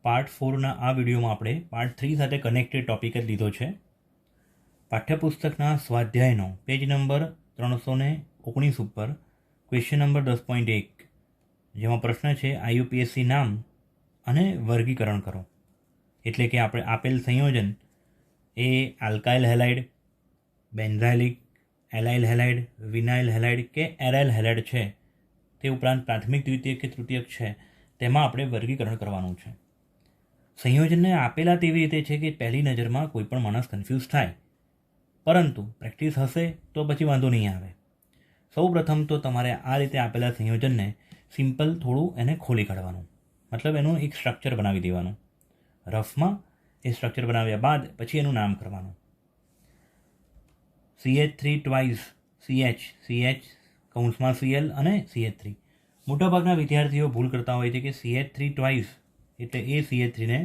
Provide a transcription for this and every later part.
Part 4ના આ વિડીયોમાં આપણે પાર્ટ 3 સાથે કનેક્ટેડ ટોપિક જ લીધો છે. પાઠ્યપુસ્તકના સ્વાધ્યાયનો પેજ નંબર 319 ઉપર ક્વેશ્ચન નંબર 10.1, જેમાં પ્રશ્ન છે IUPAC નામ અને વર્ગીકરણ કરો. એટલે કે આપણે આપેલ સંયોજન એ alkyl halide, benzylic, allyl halide, vinyl halide કે એરાઇલ હેલાઇડ છે, તે ઉપરાંત પ્રાથમિક, દ્વિતીયક કે તૃતીયક છે, તેમાં આપણે વર્ગીકરણ કરવાનું છે. સંયોજનને આપેલા તેવી રીતે છે કે પહેલી નજરમાં કોઈ પણ માણસ કન્ફ્યુઝ થાય, પરંતુ પ્રેક્ટિસ હશે તો પછી વાંધો નહીં આવે. સૌ પ્રથમ તો તમારે આ રીતે આપેલા સંયોજનને સિમ્પલ થોડું એને ખોલી કાઢવાનું, મતલબ એનું એક સ્ટ્રક્ચર બનાવી દેવાનું. રફમાં એ સ્ટ્રક્ચર બનાવ્યા બાદ પછી એનું નામ કરવાનું. CH3 ટ્વાઇસ CH કૌંસમાં Cl અને CH3. મોટાભાગના વિદ્યાર્થીઓ ભૂલ કરતા હોય છે કે CH3 ટ્વાઇસ એટલે એ CH3ને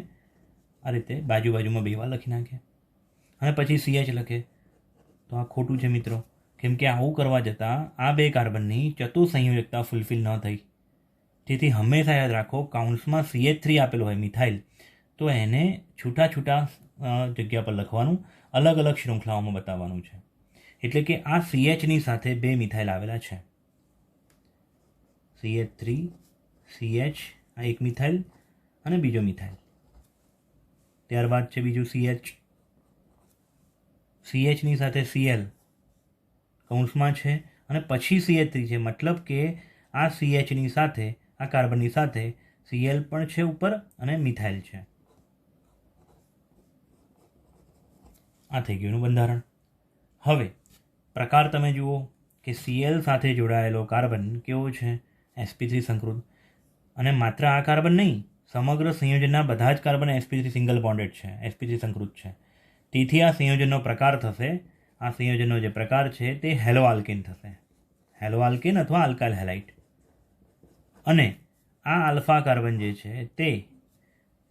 આ રીતે બાજુમાં બે વાર લખી નાખે અને પછી CH લખે. તો આ ખોટું છે મિત્રો, કેમ કે આવું કરવા જતાં આ બે કાર્બનની ચતુસંયોજકતા ફૂલફિલ ન થઈ. તેથી હંમેશા યાદ રાખો, કાઉન્સમાં CH3 આપેલો હોય મિથાઇલ, તો એને છૂટા જગ્યા પર લખવાનું, અલગ અલગ શૃંખલાઓમાં બતાવવાનું છે. એટલે કે આ CHની સાથે બે મિથાઇલ આવેલા છે. CH3 CH, આ એક મિથાઇલ અને બીજો મિથાઇલ. ત્યારબાદ છે બીજું CHની સાથે Cl કૌંસમાં છે અને પછી CH3 છે. મતલબ કે આ CHની સાથે, આ કાર્બનની સાથે Cl પણ છે ઉપર અને મિથાઇલ છે. આ થઈ ગયું બંધારણ. હવે પ્રકાર તમે જુઓ કે Cl સાથે જોડાયેલો કાર્બન કેવો છે? sp3 સંકૃત. અને માત્ર આ કાર્બન નહીં, સમગ્ર સંયોજનના બધા જ કાર્બન sp3 સિંગલ બોન્ડેડ છે, sp3 સંકૃત છે. તેથી આ સંયોજનનો પ્રકાર થશે, આ સંયોજનનો જે પ્રકાર છે તે હેલો આલ્કેન થશે, હેલો આલ્કેન અથવા આલ્કાઇલ હેલાઇડ. અને આ આલ્ફા કાર્બન જે છે તે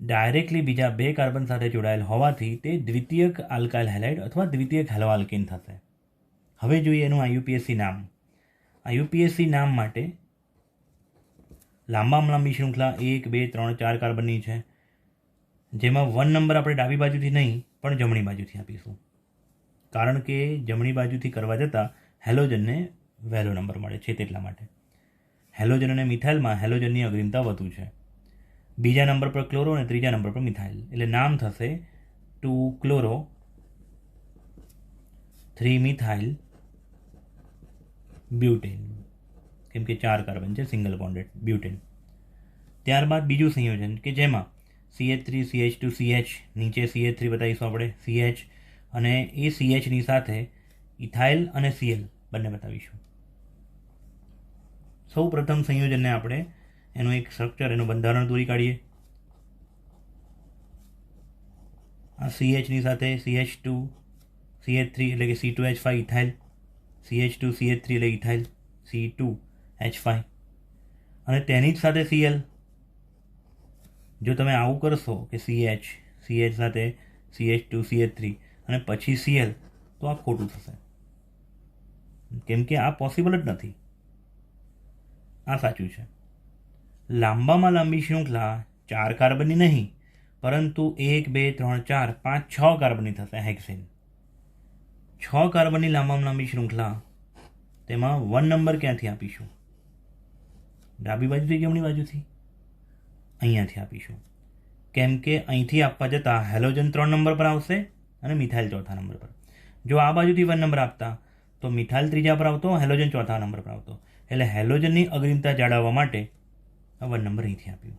ડાયરેક્ટલી બીજા બે કાર્બન સાથે જોડાયેલ હોવાથી તે દ્વિતીયક આલ્કાઇલ હેલાઇડ અથવા દ્વિતીયક હેલો આલ્કેન થશે. હવે જોઈએ એનું IUPAC નામ. IUPAC નામ માટે લાંબામાં લાંબી શૃંખલા 1, 2, 3, 4 કાર્બનની છે, જેમાં 1 નંબર આપણે ડાબી બાજુથી નહીં પણ જમણી બાજુથી આપીશું, કારણ કે જમણી બાજુથી કરવા જતાં હેલોજનને વહેલો નંબર મળે છે, તેટલા માટે. હેલોજન અને મિથાઇલમાં હેલોજનની અગ્રિમતા વધુ છે. બીજા નંબર પર ક્લોરો અને ત્રીજા નંબર પર મિથાઇલ. એટલે નામ થશે 2 ક્લોરો 3 મિથાઇલ બ્યુટેન, કેમ કે 4 કાર્બન છે સિંગલ બોન્ડેડ બ્યુટેન. ત્યારબાદ બીજું સંયોજન કે જેમાં CH3 CH2 CH, નીચે CH3 બતાવીશું આપણે CH, અને એ CHની સાથે ઇથાઇલ અને Cl બંને બતાવીશું. સૌ પ્રથમ સંયોજનને આપણે એનું એક સ્ટ્રક્ચર, એનું બંધારણ દોરી કાઢીએ. આ CHની સાથે CH2 CH3 એટલે કે C2H5 ઇથાઇલ, CH2 CH3 એટલે ઇથાઇલ C2H5, અને તેની જ સાથે Cl. જો તમે આવું કરશો કે CH સાથે CH2 CH3 અને પછી Cl, તો આ ખોટું થશે, કેમ કે આ પોસિબલ જ નથી. આ સાચું છે. લાંબામાં લાંબી શૃંખલા 4 કાર્બનની નહીં, પરંતુ 1, 2, 3, 4, 5, 6 કાર્બનની થશે, હેક્સેન. 6 કાર્બનની લાંબામાં લાંબી શૃંખલા, તેમાં 1 નંબર ક્યાંથી આપીશું? ડાબી બાજુથી જમણી બાજુથી? અહીંયાથી આપીશું, કેમ કે અહીંથી આપવા જતાં હેલોજન 3 નંબર પર આવશે અને મિથાઇલ 4થા નંબર પર. જો આ બાજુથી 1 નંબર આપતા તો મિથાઇલ 3જા પર આવતો, હેલોજન 4થા નંબર પર આવતો. એટલે હેલોજનની અગ્રિમતા જાળવવા માટે આ 1 નંબર અહીંથી આપ્યું.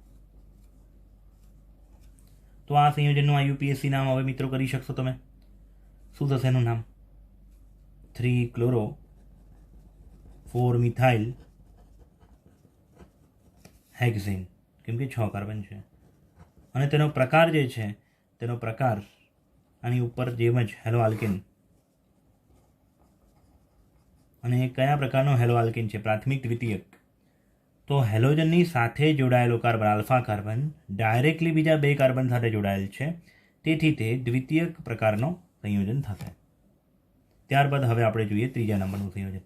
તો આ સંયોજનનું IUPAC નામ હવે મિત્રો કરી શકશો તમે. શું થશે એનું નામ? 3 ક્લોરો 4 મિથાઇલ હેક્ઝેન, કેમ કે 6 કાર્બન છે. અને તેનો પ્રકાર જે છે, તેનો પ્રકાર આની ઉપર જેમ જ હેલો આલ્કેન. અને કયા પ્રકારનો હેલો આલ્કેન છે? પ્રાથમિક, દ્વિતીયક. તો હેલોજનની સાથે જોડાયેલો કાર્બન, આલ્ફા કાર્બન, ડાયરેક્ટલી બીજા બે કાર્બન સાથે જોડાયેલ છે, તેથી તે દ્વિતીયક પ્રકારનો સંયોજન થશે. ત્યારબાદ હવે આપણે જોઈએ ત્રીજા નંબરનું સંયોજન.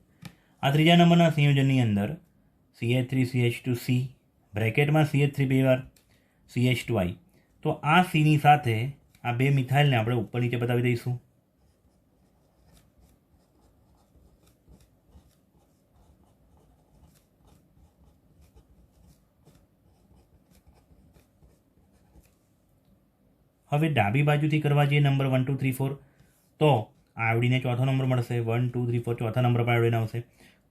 આ ત્રીજા નંબરના સંયોજનની અંદર CH3 CH2 C બ્રેકેટમાં CH3 બે વાર CH2I તો આ સીની સાથે આ બે મિથાઇલને આપણે ઉપર નીચે બતાવી દઈશું. હવે ડાબી બાજુથી કરવા જઈએ નંબર 1 2 3 4 તો આયોડીને ચોથો નંબર મળશે. 1 2 3 4 ચોથા નંબર પર આયોડીન આવશે.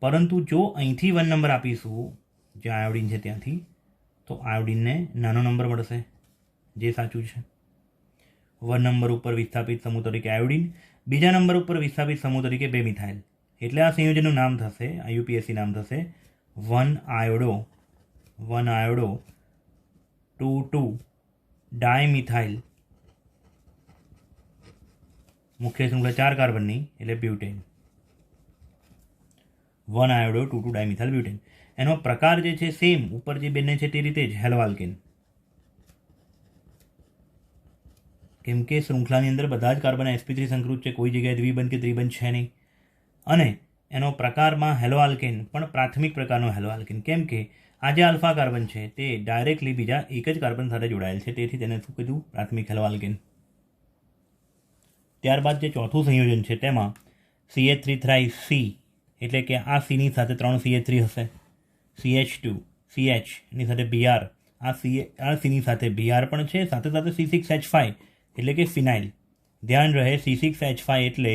પરંતુ જો અહીંથી 1 નંબર આપીશું જે આયોડીન છે ત્યાંથી, તો આયોડીનને નાનો નંબર મળશે, જે સાચું છે. 1 નંબર ઉપર વિસ્થાપિત સમૂહ તરીકે આયોડીન, બીજા નંબર ઉપર વિસ્થાપિત સમૂહ તરીકે 2 મિથાઇલ. એટલે આ સંયોજનનું નામ થશે, IUPAC નામ થશે 1 આયોડો 2 2 ડાયમિથાઇલ. મુખ્ય શૃંખલા 4 કાર્બનની એટલે બ્યુટેન. 1 iodo 2 2 dimethyl butane. એનો પ્રકાર જે છે સેમ ઉપર જે બંને છે તે રીતે જ હેલોઆલ્કેન. કેમ કે શૃંખલાની અંદર બધા જ કાર્બન sp3 સંકૃત છે, કોઈ જગ્યાએ દ્વિબંધ કે ત્રિબંધ છે નહીં. અને એનો પ્રકારમાં હેલોઆલ્કેન પણ પ્રાથમિક પ્રકારનો હેલોઆલ્કેન, કેમ કે આ જે આલ્ફા કાર્બન છે તે ડાયરેક્ટલી બીજા એક જ કાર્બન સાથે જોડાયેલ છે, તેથી તેને શું કીધું? પ્રાથમિક હેલોઆલ્કેન. ત્યારબાદ જે ચોથું સંયોજન છે તેમાં CH3 થ્રાઇસ C, એટલે કે આ સીની સાથે 3 CH3 હશે, CH2 CH એની સાથે Br, આ સીની સાથે Br પણ છે, સાથે સાથે C6H5 એટલે કે ફિનાઇલ. ધ્યાન રહે C6H5 એટલે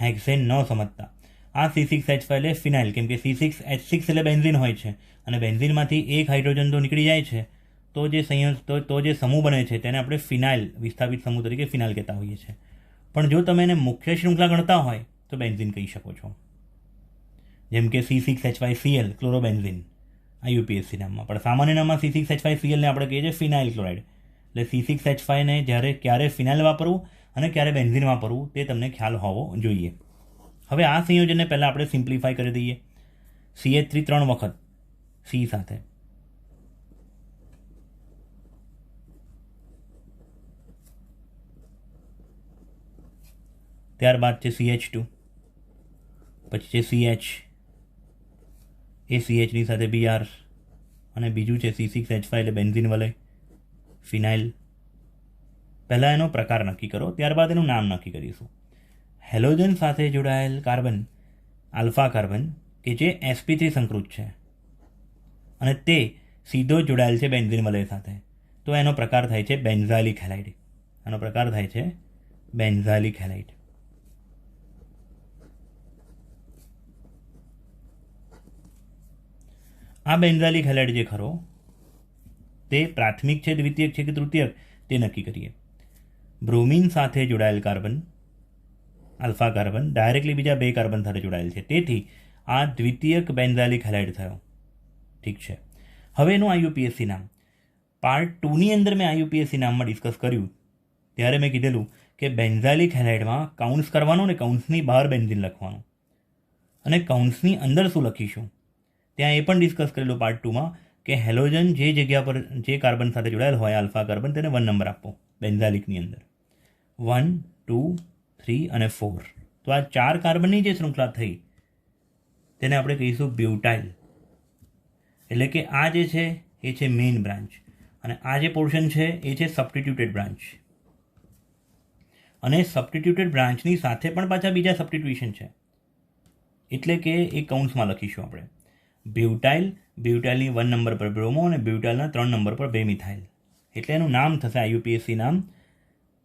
હેક્સેન ન સમજતા. આ C6H5 એટલે ફિનાઇલ, કેમ કે C6H6 એટલે બેન્ઝીન હોય છે અને બેન્ઝીનમાંથી એક હાઇડ્રોજન તો નીકળી જાય છે, તો જે સમૂહ બને છે તેને આપણે ફિનાઇલ વિસ્થાપિત સમૂહ તરીકે ફિનાઇલ કહેતા હોઈએ છીએ. પણ જો તમે એને મુખ્ય શૃંખલા ગણતા હોય તો બેન્ઝીન કહી શકો છો. જેમ કે C6H5Cl ક્લોરોબેન્ઝીન IUPAC નામમાં, પણ સામાન્ય નામમાં C6H5Cl ને આપણે કહીએ છીએ ફિનાઇલ ક્લોરાઇડ. એટલે C6H5 ને ક્યારે ફિનાઇલ વાપરવું અને ક્યારે બેન્ઝીન વાપરવું તે તમને ખ્યાલ હોવો જોઈએ. હવે આ સંયોજનને પહેલાં આપણે સિમ્પ્લિફાય કરી દઈએ. CH3 3 વખત C સાથે, ત્યારબાદ છે CH2, પછી છે CH, એ CHની સાથે Br, અને બીજું છે C6H5 એટલે બેન્ઝીન વલય ફિનાઇલ. પહેલાં એનો પ્રકાર નક્કી કરો, ત્યારબાદ એનું નામ નક્કી કરીશું. હેલોજન સાથે જોડાયેલ કાર્બન આલ્ફા કાર્બન કે જે sp3 સંકૃત છે અને તે સીધો જોડાયેલ છે બેન્ઝીન વલય સાથે, તો એનો પ્રકાર થાય છે બેન્ઝાઇલિક હેલાઇડ. એનો પ્રકાર થાય છે બેન્ઝાઇલિક હેલાઇડ. આ બેન્ઝાઇલિક હેલાઇડ જે ખરો તે પ્રાથમિક છે, દ્વિતીયક છે કે તૃતીયક તે નક્કી કરીએ. બ્રોમિન સાથે જોડાયેલ કાર્બન આલ્ફા કાર્બન ડાયરેક્ટલી બીજા 2 કાર્બન સાથે જોડાયેલ છે, તેથી આ દ્વિતીયક બેન્ઝાઇલિક હેલાઇડ થયો. ઠીક છે. હવે એનું IUPAC નામ. પાર્ટ 2ની અંદર મેં IUPAC નામમાં ડિસ્કસ કર્યું ત્યારે મેં કીધેલું કે બેન્ઝાઇલિક હેલાઇડમાં કાઉન્સ કરવાનું અને કાઉન્સની બહાર બેન્ઝીન લખવાનું, અને કાઉન્સની અંદર શું લખીશું ત્યાં એ પણ ડિસ્કસ કરેલું પાર્ટ 2માં કે હેલોજન જે જગ્યા પર જે કાર્બન સાથે જોડાયેલ હોય આલ્ફા કાર્બન તેને 1 નંબર આપવો બેન્ઝાઇલિકની અંદર. 1 2 3 અને 4. તો આ 4 કાર્બનની જે શૃંખલા થઈ તેને આપણે કહીશું બ્યુટાઇલ. એટલે કે આ જે છે એ છે મેઇન બ્રાન્ચ અને આ જે પોર્શન છે એ છે સબસ્ટિટ્યુટેડ બ્રાન્ચ. અને સબસ્ટિટ્યુટેડ બ્રાન્ચની સાથે પણ પાછા બીજા સબસ્ટિટ્યુશન છે, એટલે કે એ કૌંસમાં લખીશું આપણે બ્યુટાઇલ. બ્યુટાઇલની 1 નંબર પર બ્રોમો અને બ્યુટાઇલના 3 નંબર પર 2 મિથાઇલ. એટલે એનું નામ થશે IUPAC નામ.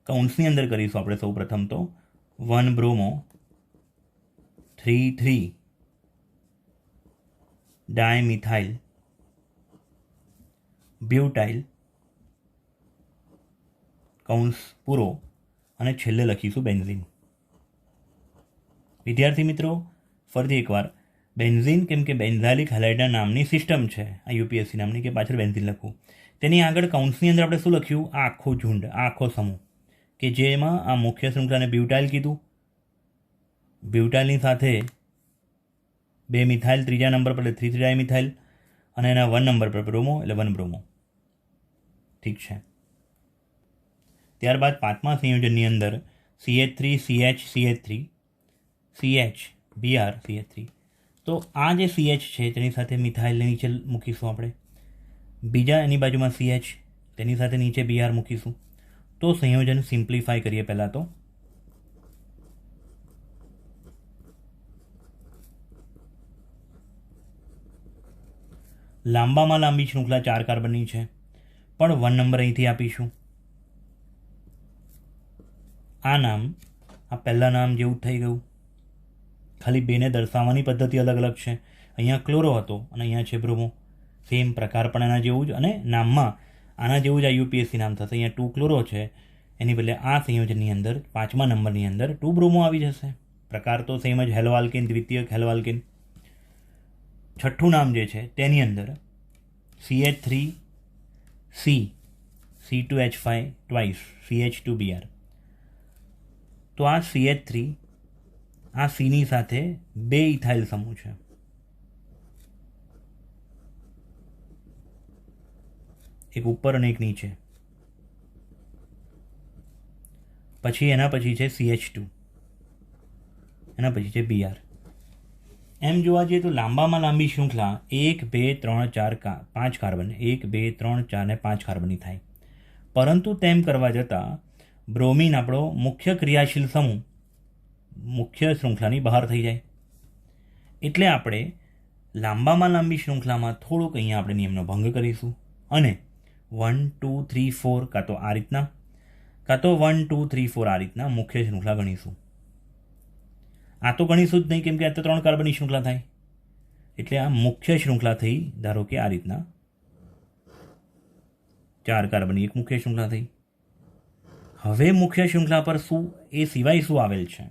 કૌંસની અંદર કરીશું આપણે સૌ પ્રથમ તો 1 બ્રોમો 3 3 ડાયમિથાઇલ બ્યુટાઇલ કૌંસ પૂરો, અને છેલ્લે લખીશું બેન્ઝીન. વિદ્યાર્થી મિત્રો, ફરીથી એકવાર બેન્ઝીન, કેમ કે બેન્ઝાઇલિક હેલાઇડના નામની સિસ્ટમ છે IUPAC નામની કે પાછળ બેન્ઝીન લખવું, તેની આગળ કૌંસની અંદર આપણે શું લખ્યું? આ આખો ઝુંડ, આ આખો સમૂહ કે જેમાં આ મુખ્ય શૃંખલાને બ્યુટાઇલ કીધું, બ્યુટાઇલની સાથે 2 મિથાઇલ ત્રીજા નંબર પર એટલે 3 3 ડાયમિથાઇલ, અને એના 1 નંબર પર બ્રોમો એટલે 1 બ્રોમો. ઠીક છે. ત્યારબાદ 5મા સંયોજનની અંદર CH3 CH CH3 CH Br CH3. તો આ જે CH છે તેની સાથે મિથાઇલને નીચે મૂકીશું આપણે, બીજા એની બાજુમાં CH, તેની સાથે નીચે Br મૂકીશું. તો સંયોજન સિમ્પ્લિફાય કરીએ પહેલાં તો. લાંબામાં લાંબી શૃંખલા 4 કાર્બનની છે, પણ 1 નંબર અહીંથી આપીશું. આ નામ આ પહેલાં નામ જેવું થઈ ગયું, ખાલી બેને દર્શાવવાની પદ્ધતિ અલગ અલગ છે. અહીંયા ક્લોરો હતો અને અહીંયા છે બ્રોમો. સેમ પ્રકાર પણ એના જેવું જ, અને નામમાં આના જેવું જ IUPAC નામ થશે. અહીંયા 2 ક્લોરો છે, એની બદલે આ સંયોજનની અંદર 5મા નંબરની અંદર 2 બ્રોમો આવી જશે. પ્રકાર તો સેમ જ, હેલો આલ્કેન, દ્વિતીયક હેલો આલ્કેન. છઠ્ઠું નામ જે છે તેની અંદર CH3C C2H5 ટ્વાઇસ CH2Br. તો આ CH3 આ Cની સાથે 2 ઇથાઇલ સમૂહ છે. એક ઉપર અને એક નીચે. પછી એના પછી છે CH2, એના પછી છે Br. એમ જોવા જઈએ તો લાંબામાં લાંબી શૃંખલા 1 2 3 4 5 કાર્બન 1 2 3 4 ને 5 કાર્બનની થાય. પરંતુ તેમ કરવા જતાં બ્રોમિન આપણો મુખ્ય ક્રિયાશીલ સમૂહ મુખ્ય શૃંખલાની બહાર થઈ જાય. એટલે આપણે લાંબામાં લાંબી શૃંખલામાં થોડુંક અહીંયા આપણે નિયમનો ભંગ કરીશું અને 1 2 3 4 કાં તો આ રીતના, કાં તો 1 2 3 4 આ રીતના મુખ્ય શૃંખલા ગણીશું. આ તો ગણીશું જ નહીં, કેમ કે આ તો 3 કાર્બનની શૃંખલા થાય. એટલે આ મુખ્ય શૃંખલા થઈ, ધારો કે આ રીતના 4 કાર્બનની એક મુખ્ય શૃંખલા થઈ. હવે મુખ્ય શૃંખલા પર શું એ સિવાય શું આવેલ છે?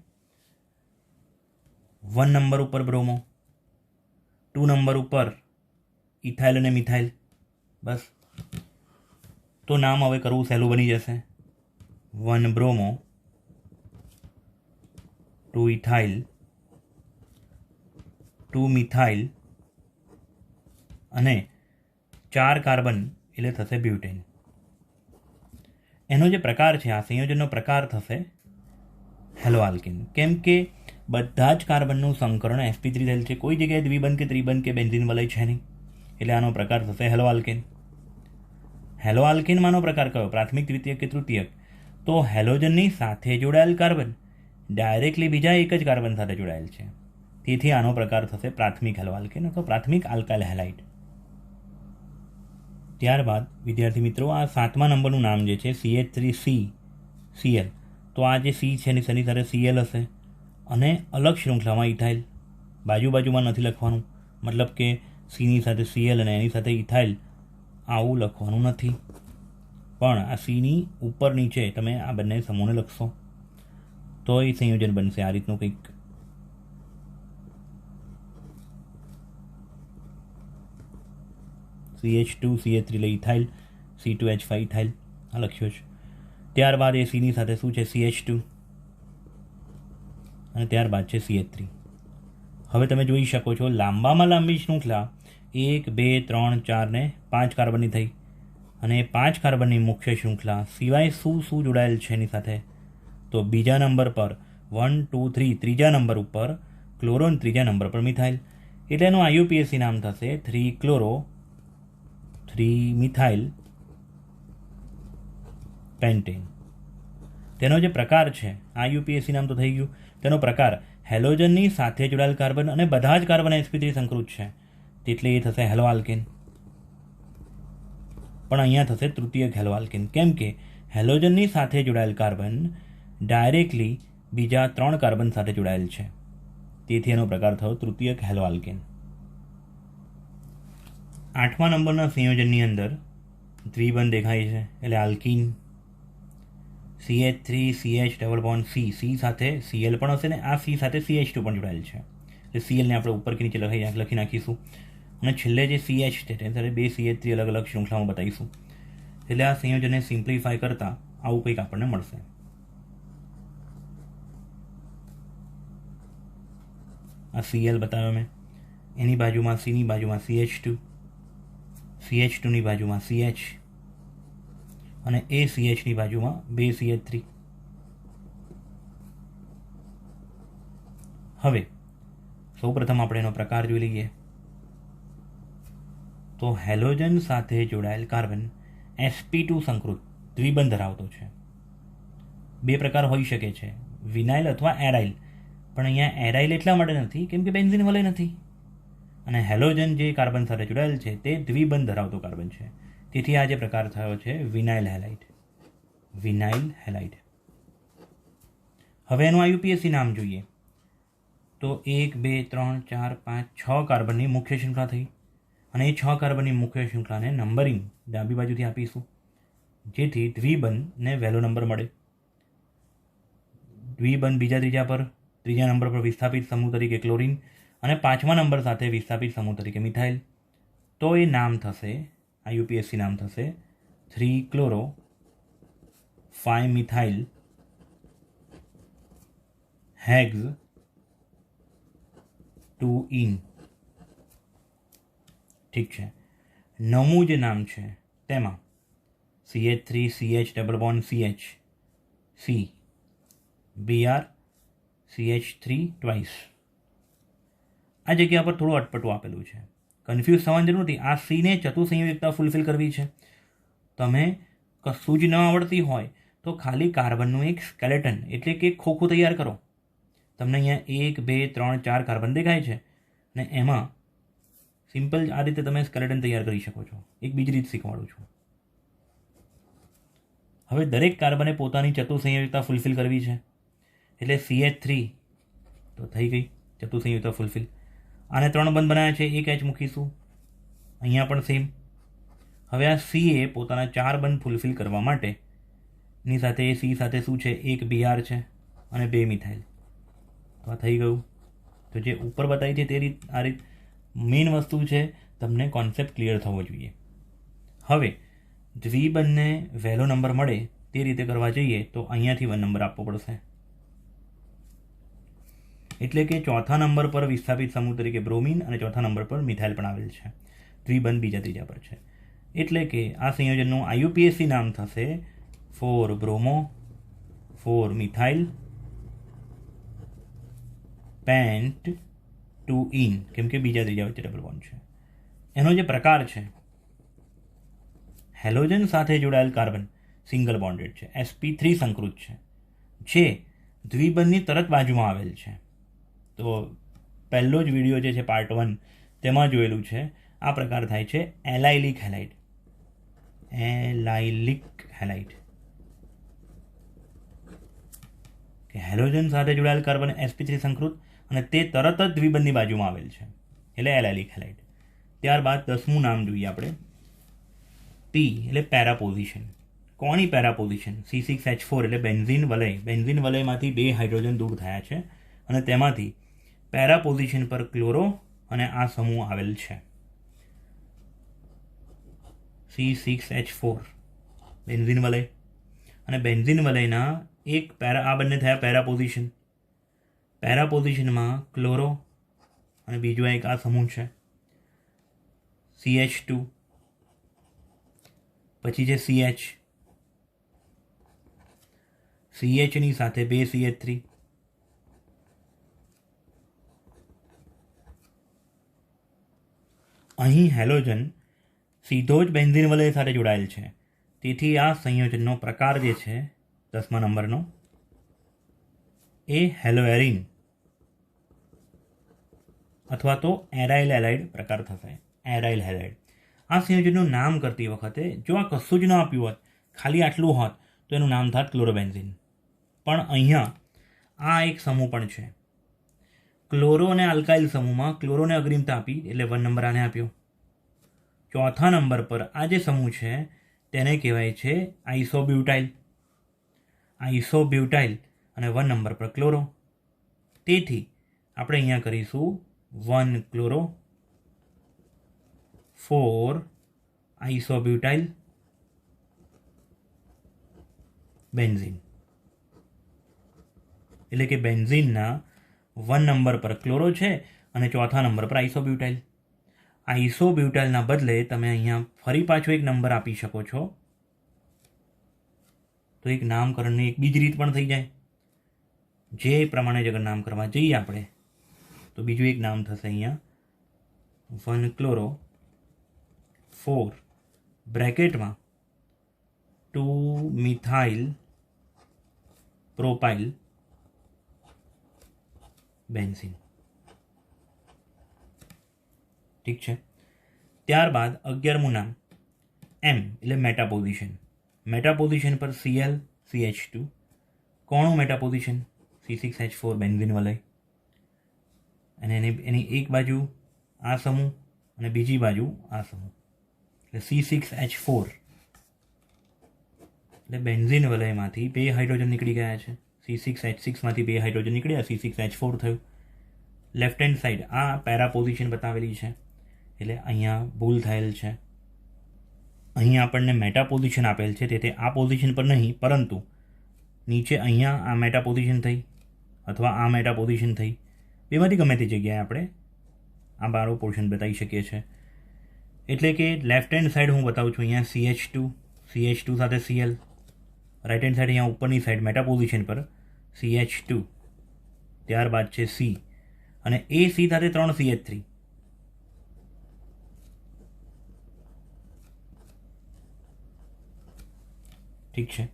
1 નંબર ઉપર બ્રોમો, 2 નંબર ઉપર ઇથાઇલ અને મિથાઇલ. બસ, તો નામ હવે કરવું સહેલું બની જશે. 1 બ્રોમો, 2 ઇથાઇલ, 2 મિથાઇલ અને 4 કાર્બન એટલે થશે બ્યુટેન. એનો જે પ્રકાર છે, આ સંયોજનનો પ્રકાર થશે હેલો આલ્કેન. કેમ કે બધા જ કાર્બનનું સંકરણ sp3 થયેલ છે, કોઈ જગ્યાએ દ્વિબંધ કે ત્રિબંધ કે બેન્ઝીન વલય છે નહીં. એટલે આનો પ્રકાર થશે હેલો આલ્કેન. હેલો આલ્કેનમાંનો પ્રકાર કયો? પ્રાથમિક, દ્વિતીયક કે તૃતીયક? તો હેલોજનની સાથે જોડાયેલ કાર્બન ડાયરેક્ટલી બીજા એક જ કાર્બન સાથે જોડાયેલ છે, તેથી આનો પ્રકાર થશે પ્રાથમિક હેલો આલ્કેન અથવા પ્રાથમિક આલ્કાઇલ હેલાઇડ. ત્યારબાદ વિદ્યાર્થી મિત્રો, આ 7મા નંબરનું નામ જે છે CH3C Cl. તો આ જે C છે એની સાથે Cl હશે અને અલગ શૃંખલામાં ઇથાઇલ. બાજુમાં નથી લખવાનું, મતલબ કે Cની સાથે Cl અને એની સાથે ઇથાઇલ આવું લખવાનું નથી, પણ આ Cની ઉપર નીચે તમે આ બંને સમૂહને લખશો તો એ સંયોજન બનશે આ રીતનું કંઈક. CH2 CH3 એટલે ઇથાઇલ, C2H5 ઇથાઇલ આ લખ્યો છે. ત્યારબાદ એ Cની સાથે શું છે? CH2 અને ત્યારબાદ છે CH3. હવે તમે જોઈ શકો છો લાંબામાં લાંબી શૃંખલા 1 2 3 4 ને 5 કાર્બનની થઈ, અને 5 કાર્બનની મુખ્ય શૃંખલા સિવાય શું જોડાયેલ છે એની સાથે? તો બીજા નંબર પર 1 2 3, ત્રીજા નંબર ઉપર ક્લોરો, ત્રીજા નંબર પર મિથાઇલ. એટલે એનું IUPAC નામ થશે 3 ક્લોરો 3 મિથાઇલ પેન્ટેન. તેનો જે પ્રકાર છે, IUPAC નામ તો થઈ ગયું, તેનો પ્રકાર હેલોજનની સાથે જોડાયેલ કાર્બન અને બધા જ કાર્બન sp3 સંકૃત છે, એટલે એ થશે હેલો આલ્કેન. પણ અહીંયા થશે તૃતીયક હેલો આલ્કેન, કેમ કે હેલોજનની સાથે જોડાયેલ કાર્બન ડાયરેક્ટલી બીજા 3 કાર્બન સાથે જોડાયેલ છે, તેથી એનો પ્રકાર થયો તૃતીયક હેલો આલ્કેન. 8મા નંબરના સંયોજનની અંદર દ્વિબંધ દેખાય છે, એટલે alkene CH3CH double bond C સાથે Cl પણ હશે ને આ C સાથે CH2 પણ જોડાયેલ છે, એટલે Cl ને આપણે ઉપર કે નીચે લખી નાખીશું. અને છેલ્લે જે CH છે તેની સાથે 2 CH3 અલગ અલગ શૃંખલામાં બતાવીશું. એટલે આ સંયોજનને સિમ્પ્લિફાય કરતાં આવું કંઈક આપણને મળશે. આ Cl બતાવ્યો મેં, એની બાજુમાં Cની બાજુમાં CH2, CH2ની બાજુમાં CH અને એ CHની બાજુમાં 2 CH3. હવે સૌપ્રથમ આપણે એનો પ્રકાર જોઈ લઈએ. તો હેલોજન સાથે જોડાયેલ કાર્બન sp2 સંકૃત દ્વિબંધ ધરાવતો છે. બે પ્રકાર હોઈ શકે છે, વિનાઇલ અથવા એરાઇલ. પણ અહીંયા એરાઇલ એટલા માટે નથી કેમ કે બેન્ઝિન વલય નથી, અને હેલોજન જે કાર્બન સાથે જોડાયેલ છે તે દ્વિબંધ ધરાવતો કાર્બન છે. તેથી આ જે પ્રકાર થયો છે વિનાઇલ હેલાઇડ. Vinyl halide. હવે એનું આઈયુપીએસસી નામ જોઈએ તો 1 2 3 4 5 6 કાર્બનની મુખ્ય શૃંખલા થઈ, અને એ 6 કાર્બનની મુખ્ય શૃંખલાને નંબરિંગ ડાબી બાજુથી આપીશું જેથી દ્વિબંધને વહેલો નંબર મળે. દ્વિબંધ બીજા ત્રીજા પર, ત્રીજા નંબર પર વિસ્થાપિત સમૂહ તરીકે ક્લોરીન, અને પાંચમા નંબર સાથે વિસ્થાપિત સમૂહ તરીકે મિથાઇલ. તો એ નામ થશે, આઈયુપીએસસી નામ થશે 3 ક્લોરો 5 મિથાઇલ હેક્સ 2 ઇન. ઠીક છે. નવમું જે નામ છે તેમાં CH3 CH double bond CH C Br CH3 twice. આ જગ્યા પર થોડું અટપટું આપેલું છે, કન્ફ્યુઝ થવાની જરૂર નથી. આ સીને ચતુસંયોજકતા ફૂલફિલ કરવી છે. તમે કશું જ ન આવડતી હોય તો ખાલી કાર્બનનું એક સ્કેલેટન એટલે કે ખોખું તૈયાર કરો. તમને અહીંયા 1 2 3 4 કાર્બન દેખાય છે, અને એમાં સિમ્પલ આ રીતે તમે સ્કેલેટન તૈયાર કરી શકો છો. એક બીજી રીત શીખવાડું છું. હવે દરેક કાર્બને પોતાની ચતુસંયોજકતા ફૂલફિલ કરવી છે, એટલે CH3 તો થઈ ગઈ ચતુસંયોજકતા ફૂલફિલ. આને 3 બંધ બનાવ્યા છે, એક H મૂકીશું, અહીંયા પણ સેમ. હવે આ CA પોતાના 4 બંધ ફૂલફિલ કરવા માટે ની સાથે C સાથે શું છે, એક Br છે અને 2 મિથાઇલ. તો આ થઈ ગયું. તો જે ઉપર બતાવી છે તે રીત, આ રીત મેઇન વસ્તુ છે, તમને કોન્સેપ્ટ ક્લિયર થવો જોઈએ. હવે દ્વિબંધને વહેલો નંબર મળે તે રીતે કરવા જઈએ તો અહીંયાથી 1 નંબર આપવો પડશે. એટલે કે ચોથા નંબર પર વિસ્થાપિત સમૂહ તરીકે બ્રોમિન અને ચોથા નંબર પર મિથાઇલ પણ આવેલ છે. દ્વિબંધ બીજા ત્રીજા પર છે. એટલે કે આ સંયોજનનું આઈયુપીએસસી નામ થશે 4 બ્રોમો 4 મિથાઇલ પેન્ટ 2 ઇન, કેમ કે બીજા ત્રીજા વચ્ચે ડબલ બોન્ડ છે. એનો જે પ્રકાર છે, હેલોજન સાથે જોડાયેલ કાર્બન સિંગલ બોન્ડેડ છે, sp3 સંકૃત છે, જે દ્વિબંધની તરત બાજુમાં આવેલ છે. તો પહેલો જ વિડીયો જે છે પાર્ટ 1 તેમાં જોયેલું છે. આ પ્રકાર થાય છે એલાઇલિક હેલાઇડ. એલાઇલિક હેલાઇડ કે હેલોજન સાથે જોડાયેલ કાર્બન sp3 સંકૃત અને તે તરત જ દ્વિબંધની બાજુમાં આવેલ છે, એટલે એલાઇલિક હેલાઇડ. ત્યારબાદ 10મું નામ જોઈએ આપણે. P એટલે પેરા પોઝિશન. કોની પેરા પોઝિશન? C6H4 એટલે બેન્ઝિન વલય. બેન્ઝિન વલયમાંથી 2 હાઇડ્રોજન દૂર થયા છે, અને તેમાંથી પેરા પોઝિશન પર ક્લોરો અને આ સમૂહ આવેલ છે C6H4 બેન્ઝિન વલય. અને બેન્ઝિન વલયના એક પેરા, આ બંને થયા પેરા પોઝિશન. પેરા પોઝિશનમાં ક્લોરો અને બીજો એક આ સમૂહ છે CH2, પછી છે CHની સાથે 2 CH3, અહીં હેલોજન સીધો જ બેન્ઝિન વલય સાથે જોડાયેલ છે. તેથી આ સંયોજનનો પ્રકાર જે છે 10મા નંબરનો એ હેલોએરિન અથવા તો એરાઇલ હેલાઇડ પ્રકાર થશે. Aryl halide. આ સંયોજનનું નામ કરતી વખતે જો આ કશું જ ન આપ્યું હોત, ખાલી આટલું હોત, તો એનું નામ થાત ક્લોરોબેન્ઝિન. પણ અહીંયા આ એક સમૂહ પણ છે. ક્લોરો અને આલ્કાઇલ સમૂહમાં ક્લોરોને અગ્રિમતા આપી એટલે 1 નંબર આને આપ્યો. ચોથા નંબર પર આ જે સમૂહ છે તેને કહેવાય છે આઇસોબ્યુટાઇલ. આઇસોબ્યુટાઇલ અને 1 નંબર પર ક્લોરો. તેથી આપણે અહીંયા કરીશું 1 ક્લોરો 4 આઇસોબ્યુટાઇલ બેન્ઝિન. એટલે કે બેન્ઝિનના 1 નંબર પર ક્લોરો છે અને ચોથા નંબર પર આઇસોબ્યુટાઇલ. આઇસોબ્યુટાઇલના બદલે તમે અહીંયા ફરી પાછો એક નંબર આપી શકો છો, તો એક નામકરણની એક બીજી રીત પણ થઈ જાય. જે પ્રમાણે જ અગર નામ કરવા જઈએ આપણે તો બીજું એક નામ થશે અહીંયા 1 ક્લોરો 4 બ્રેકેટમાં 2-મિથાઇલ પ્રોપાઇલ બેન્ઝીન. ઠીક છે. ત્યારબાદ 11મું નામ એમ એટલે મેટા પોઝિશન. મેટા પોઝિશન પર Cl CH2, કોણું મેટા પોઝિશન C6H4 બેન્ઝીન વલય, અને એની એક બાજુ આ સમૂહ અને બીજી બાજુ આ સમૂહ એટલે C6H4 એટલે બેન્ઝીન વલયમાંથી 2 હાઇડ્રોજન નીકળી ગયા છે. C6H6માંથી 2 હાઇડ્રોજન નીકળ્યા, C6H4 થયું. લેફ્ટ હેન્ડ સાઈડ આ પેરા પોઝિશન બતાવેલી છે એટલે અહીંયા ભૂલ થયેલ છે. અહીંયા આપણને મેટા પોઝિશન આપેલ છે, તેથી આ પોઝિશન પર નહીં, પરંતુ નીચે અહીંયા આ મેટા પોઝિશન થઈ અથવા આ મેટા પોઝિશન થઈ, બેમાંથી ગમે તે જગ્યાએ આપણે આ બારો પોર્શન બતાવી શકીએ છીએ. એટલે કે લેફ્ટ હેન્ડ સાઈડ હું બતાવું છું અહીંયા CH2 સાથે Cl, રાઇટ હેન્ડ સાઈડ અહીંયા ઉપરની સાઈડ મેટા પોઝિશન પર CH2, ત્યારબાદ છે C અને એ C સાથે 3 CH3. ઠીક છે.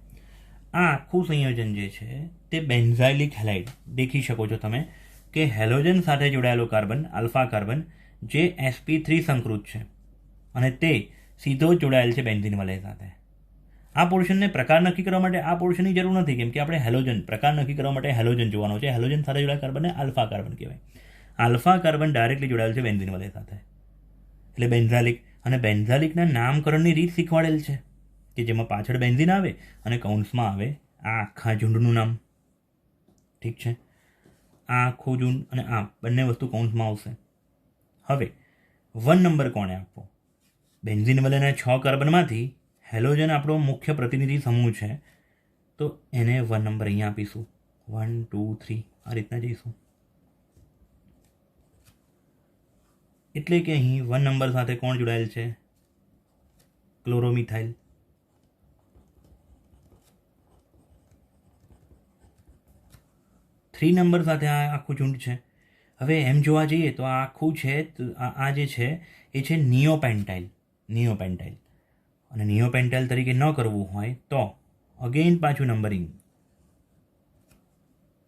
આ આખું સંયોજન જે છે તે બેન્ઝાઇલિક હેલાઇડ. દેખી શકો છો તમે કે હેલોજન સાથે જોડાયેલો કાર્બન આલ્ફા કાર્બન જે sp3 સંકૃત છે અને તે સીધો જ જોડાયેલ છે બેન્ઝીન વલય સાથે. આ પોર્શનને પ્રકાર નક્કી કરવા માટે આ પોર્શનની જરૂર નથી, કેમ કે આપણે હેલોજન પ્રકાર નક્કી કરવા માટે હેલોજન જોવાનો છે. હેલોજન સાથે જોડાયેલ કાર્બનને આલ્ફા કાર્બન કહેવાય. આલ્ફા કાર્બન ડાયરેક્ટલી જોડાયેલ છે બેન્ઝીન વલય સાથે એટલે બેન્ઝાલિક. અને બેન્ઝાલિકના નામકરણની રીત શીખવાડેલ છે કે જેમાં પાછળ બેન્ઝીન આવે અને કૌંસમાં આવે આ આખા ઝુંડનું નામ. ઠીક છે. આ આખું ઝુંડ અને આ બંને વસ્તુ કૌંસમાં આવશે. હવે 1 નંબર કોણે આપવો? બેન્ઝીન વલયના 6 કાર્બનમાંથી હેલોજન આપણો મુખ્ય પ્રતિનિધિ સમૂહ છે, તો એને 1 નંબર અહીંયા આપીશું. 1 2 3 આ રીતના જઈશું. એટલે કે અહીં 1 નંબર સાથે કોણ જોડાયેલ છે? ક્લોરોમિથાઇલ. 3 નંબર સાથે આ આખું ઝુંડ છે. હવે એમ જોવા જઈએ તો આ આખું છે, આ જે છે એ છે નિયોપેન્ટાઇલ. અને નિયોપેન્ટાઇલ તરીકે ન કરવું હોય તો અગેઇન પાછું નંબરિંગ,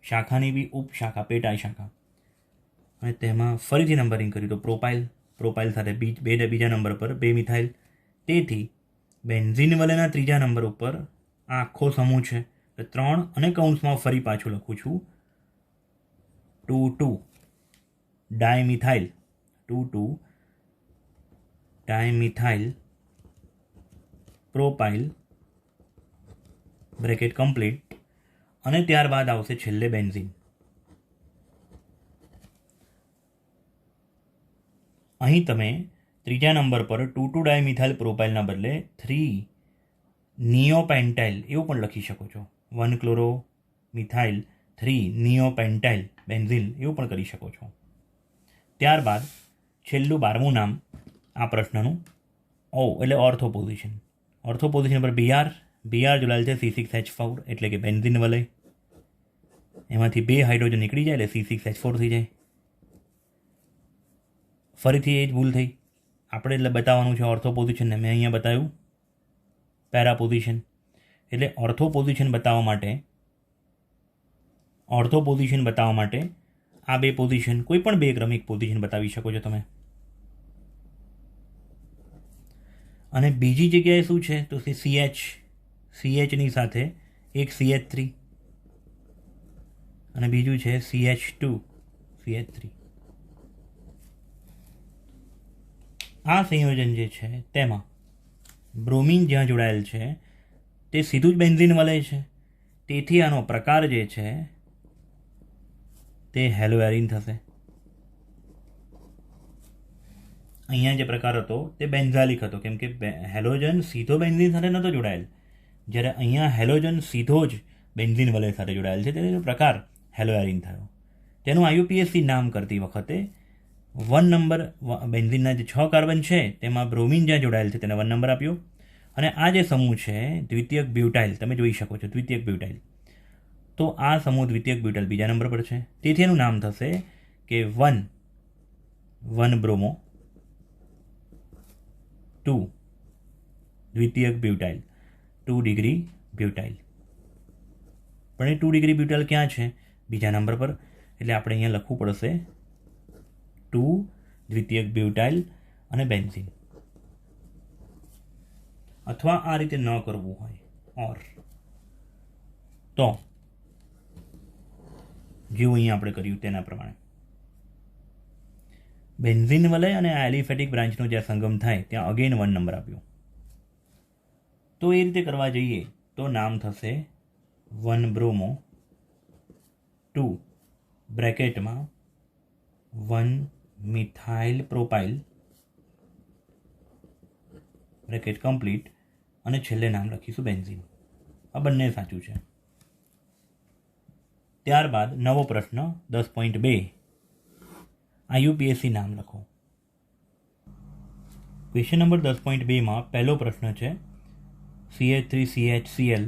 શાખાની બી ઉપશાખા પેટા શાખા, અને તેમાં ફરીથી નંબરિંગ કર્યું તો પ્રોપાઇલ સાથે બીજા નંબર પર 2 મિથાઇલ. તેથી બેન્ઝીન વલયના 3જા નંબર ઉપર આ આખો સમૂહ છે. 3 અને કૌંસમાં ફરી પાછું લખું છું 2 dimethyl 2 dimethyl propyl bracket complete, અને ત્યારબાદ આવશે છેલ્લે બેન્ઝીન. અહીં તમે 3જા નંબર પર 2 ડાયમિથાઇલ પ્રોપાઇલના બદલે 3 નિયોપેન્ટાઇલ એવું પણ લખી શકો છો. 1 ક્લોરો મિથાઇલ 3 નિયોપેન્ટાઇલ બેન્ઝીન એવું પણ કરી શકો છો. ત્યારબાદ છેલ્લું 12મું નામ આ પ્રશ્નનું O એટલે ઓર્થો પોઝિશન. ઓર્થો પોઝિશન પર BR જોડાયેલ છે C6H4 એટલે કે બેન્ઝીન વલય. એમાંથી 2 હાઇડ્રોજન નીકળી જાય એટલે C6H4 થઈ જાય. ફરીથી એ જ ભૂલ થઈ. આપણે એટલે બતાવવાનું છે ઓર્થો પોઝિશનને, મેં અહીંયા બતાવ્યું પેરા પોઝિશન. એટલે ઓર્થો પોઝિશન બતાવવા માટે આ 2 પોઝિશન, કોઈ પણ 2 ક્રમિક પોઝિશન બતાવી શકો છો તમે. અને બીજી જગ્યાએ શું છે તો CHની સાથે એક CH3 અને બીજું છે CH2 CH3. આ સંયોજન જે છે તેમાં બ્રોમિન જ્યાં જોડાયેલ છે તે સીધું જ બેન્ઝીન વલય છે, તેથી આનો પ્રકાર જે છે તે હેલોએરિન થશે. અહીંયા જે પ્રકાર હતો તે બેન્ઝાલિક હતો, કેમ કે હેલોજન સીધો બેન્ઝીન સાથે નહોતો જોડાયેલ, જ્યારે અહીંયા હેલોજન સીધો જ બેન્ઝીન વલય સાથે જોડાયેલ છે, તેનો પ્રકાર હેલોએરિન થયો. તેનું IUPAC નામ કરતી વખતે 1 નંબર બેન્ઝીનના જે 6 કાર્બન છે તેમાં બ્રોમિન જ્યાં જોડાયેલ છે તેને 1 નંબર આપ્યો. અને આ જે સમૂહ છે દ્વિતીયક બ્યુટાઇલ, તમે જોઈ શકો છો દ્વિતીયક બ્યુટાઇલ, તો આ સમૂહ દ્વિતીયક બ્યુટાઇલ બીજા નંબર પર છે, તેથી એનું નામ થશે કે 1 બ્રોમો 2 દ્વિતીયક બ્યુટાઇલ. 2 degree butyl. પણ એ 2 ડિગ્રી બ્યુટાઇલ ક્યાં છે? બીજા નંબર પર. એટલે આપણે અહીંયા લખવું પડશે 2 દ્વિતીયક બ્યુટાઇલ અને બેન્ઝીન. અથવા આ રીતે ન કરવું હોય ઓર તો જેવું અહીંયા આપણે કર્યું તેના પ્રમાણે બેન્ઝીન વલય અને આ એલિફેટિક બ્રાન્ચનો જ્યાં સંગમ થાય ત્યાં અગેન 1 નંબર આપ્યો. તો એ રીતે કરવા જઈએ તો નામ થશે 1 bromo 2 બ્રેકેટમાં 1 methyl propyl bracket complete અને છેલ્લે નામ લખીશું બેન્ઝીન. આ બંને સાચું છે. ત્યારબાદ નવો પ્રશ્ન 10.2 IUPAC નામ લખો. ક્વેશ્ચન નંબર 10.2માં પહેલો પ્રશ્ન છે CH3CHCl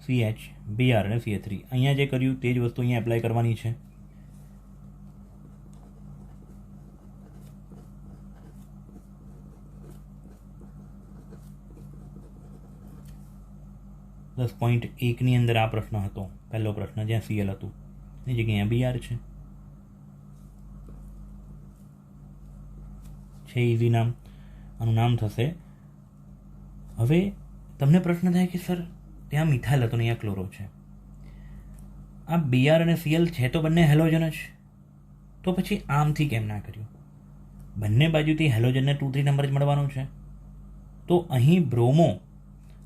CH Br અને CH3. અહીંયા જે કર્યું તે જ વસ્તુ અહીંયા એપ્લાય કરવાની છે. દસ પોઈન્ટ એકની અંદર આ પ્રશ્ન હતો, પહેલો પ્રશ્ન જ્યાં CL હતું એની જગ્યાએ BR છે ઇઝી નામ. આનું નામ થશે. હવે તમને પ્રશ્ન થાય કે સર ત્યાં મિથાઇલ હતો ને અહીંયા ક્લોરો છે, આ BR અને CL છે તો બંને હેલોજન જ, તો પછી આમથી કેમ ના કર્યું? બંને બાજુથી હેલોજનને 2-3 નંબર જ મળવાનો છે. તો અહીં બ્રોમો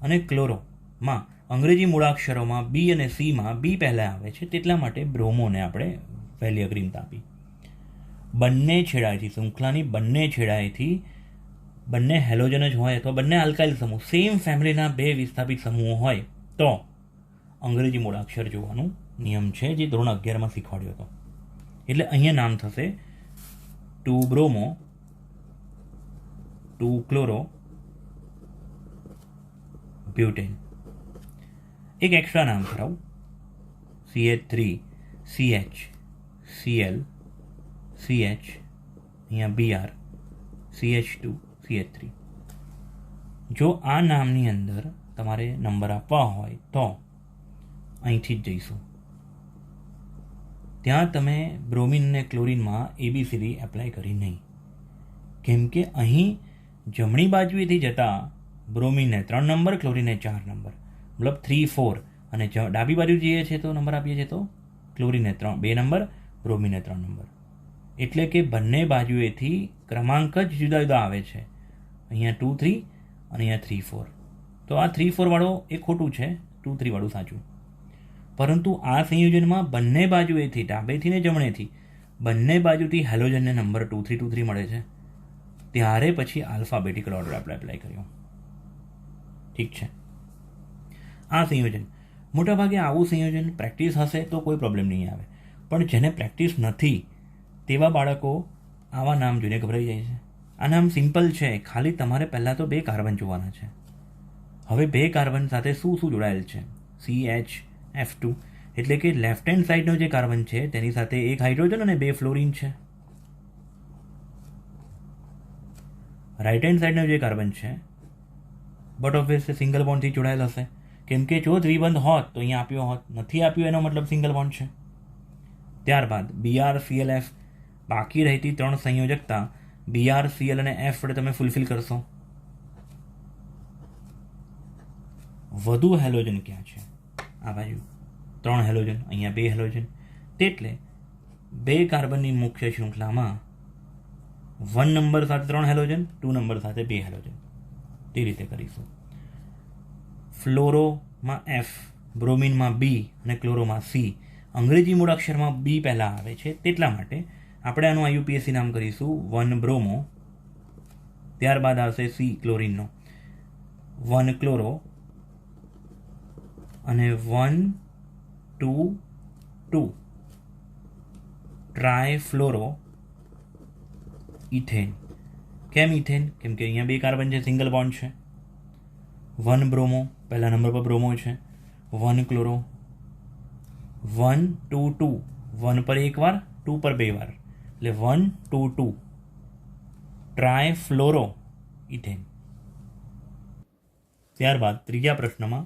અને ક્લોરોમાં અંગ્રેજી મૂળાક્ષરોમાં B અને Cમાં B પહેલાં આવે છે, તેટલા માટે બ્રોમોને આપણે પહેલી અગ્રિમતા આપી. બંને છેડાએથી, શૃંખલાની બંને છેડાએથી બંને હેલોજન જ હોય અથવા બંને આલ્કાઇલ સમૂહ, સેમ ફેમિલીના 2 વિસ્થાપિત સમૂહો હોય તો અંગ્રેજી મૂળાક્ષર જોવાનું નિયમ છે, જે ધોરણ 11માં શીખવાડ્યો હતો. એટલે અહીંયા નામ થશે 2 બ્રોમો 2 ક્લોરો બ્યુટેન. એક એક્સ્ટ્રા નામ કરાવું, CH3 CH Cl CH અહીંયા BR CH2 CH3. જો આ નામની અંદર તમારે નંબર આપવા હોય તો અહીંથી જ જઈશું. ત્યાં તમે બ્રોમિન અને ક્લોરિનમાં ABCD એપ્લાય કરી નહીં, કેમ કે અહીં જમણી બાજુએથી જતા બ્રોમિનને 3 નંબર, ક્લોરિનને 4 નંબર, મતલબ 3 4, અને ડાબી બાજુ જઈએ છીએ તો નંબર આપીએ છીએ તો ક્લોરિનને 2 નંબર, બ્રોમિનને 3 નંબર. એટલે કે બંને બાજુએથી ક્રમાંક જ જુદા જુદા આવે છે. અહીંયા 2 3 અને અહીંયા 3 4. તો આ 3 4 વાળો એ ખોટું છે, 2 3 વાળું સાચું. પરંતુ આ સંયોજનમાં બંને બાજુએથી, ડાબેથી ને જમણેથી, બંને બાજુથી હેલોજનને નંબર 2 3 2 3 મળે છે. ત્યારે પછી આલ્ફાબેટિકલ ઓર્ડર આપણે એપ્લાય કર્યો. ઠીક છે. આ સંયોજન મોટાભાગે આવું સંયોજન પ્રેક્ટિસ હશે તો કોઈ પ્રોબ્લેમ નહીં આવે, પણ જેને પ્રેક્ટિસ નથી તેવા બાળકો આવા નામ જોઈને ગભરાઈ જાય છે. આ નામ સિમ્પલ છે, ખાલી તમારે પહેલાં તો 2 કાર્બન જોવાના છે. હવે 2 કાર્બન સાથે શું શું જોડાયેલ છે? CHF2 એટલે કે લેફ્ટ હેન્ડ સાઈડનો જે કાર્બન છે તેની સાથે 1 હાઇડ્રોજન અને 2 ફ્લોરિન છે. રાઇટ હેન્ડ સાઈડનો જે કાર્બન છે બટ ઓબ્વિયસ સિંગલ બોન્ડથી જોડાયેલ હશે, કેમ કે જો દ્વિબંધ હોત તો અહીંયા આપ્યો હોત, નથી આપ્યો એનો મતલબ સિંગલ બોન્ડ છે. ત્યારબાદ BrClF, બાકી રહેતી 3 સંયોજકતા BrCl અને F વડે તમે ફૂલફિલ કરશો. વધુ હેલોજન ક્યાં છે? આ બાજુ 3 હેલોજન, અહીંયા 2 હેલોજન. તેટલે 2 કાર્બનની મુખ્ય શૃંખલામાં 1 નંબર સાથે 3 હેલોજન, 2 નંબર સાથે 2 હેલોજન. તે રીતે કરીશું. ફ્લોરોમાં F, બ્રોમિનમાં B અને ક્લોરોમાં C. અંગ્રેજી મૂળાક્ષરમાં B પહેલાં આવે છે, તેટલા માટે આપણે આનું IUPAC નામ કરીશું 1 બ્રોમો. ત્યારબાદ આવશે C ક્લોરિનનો, 1 ક્લોરો અને 1 2 2 ટ્રાયફ્લોરો ઇથેન. કેમ ઇથેન? કેમ કે અહીંયા 2 કાર્બન છે, સિંગલ બોન્ડ છે. 1 બ્રોમો, પહેલા નંબર પર બ્રોમો છે. 1 ક્લોરો, 1 2 2, 1 પર 1 વાર, 2 પર 2 વાર, એટલે 1 2 2 ટ્રાયફ્લોરો ઇથેન. ત્યારબાદ ત્રીજા પ્રશ્નમાં